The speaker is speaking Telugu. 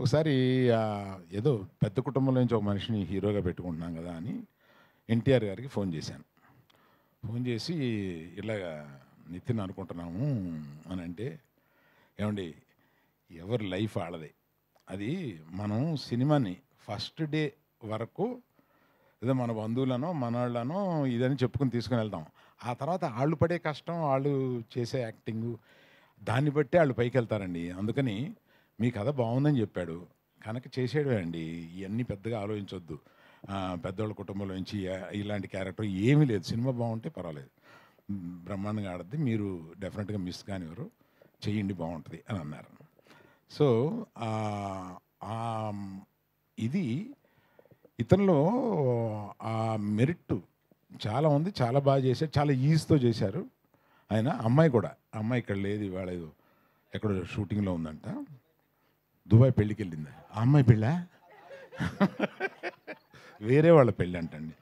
ఒకసారి ఏదో పెద్ద కుటుంబంలో నుంచి ఒక మనిషిని హీరోగా పెట్టుకుంటున్నాం కదా అని ఎన్టీఆర్ గారికి ఫోన్ చేశాను. ఫోన్ చేసి ఇలాగా నితిన్ అనుకుంటున్నాము అని అంటే, ఏమండి ఎవరి లైఫ్ ఆడదే, అది మనం సినిమాని ఫస్ట్ డే వరకు ఏదో మన బంధువులనో మనవాళ్ళనో ఇదని చెప్పుకుని తీసుకుని వెళ్తాం. ఆ తర్వాత వాళ్ళు పడే కష్టం, వాళ్ళు చేసే యాక్టింగు, దాన్ని బట్టి వాళ్ళు పైకి వెళ్తారండి. అందుకని మీ కథ బాగుందని చెప్పాడు కనుక చేసేయడమే అండి. ఇవన్నీ పెద్దగా ఆలోచించొద్దు. పెద్దోళ్ళ కుటుంబంలో నుంచి ఇలాంటి క్యారెక్టర్ ఏమీ లేదు. సినిమా బాగుంటే పర్వాలేదు, బ్రహ్మాండంగా ఆడద్ది, మీరు డెఫినెట్గా మిస్ కానివారు, చెయ్యండి బాగుంటుంది అని అన్నారు. సో ఇది ఇతనిలో ఆ మెరిట్ చాలా ఉంది. చాలా బాగా చేశారు, చాలా ఈజీతో చేశారు ఆయన. అమ్మాయి కూడా, అమ్మాయి ఇక్కడ లేదు, ఇవాళ ఏదో ఎక్కడో షూటింగ్లో ఉందంట, దుబాయ్ పెళ్ళికి వెళ్ళింది. ఆ అమ్మాయి పెళ్ళా వేరే వాళ్ళ పెళ్ళి అంటండి.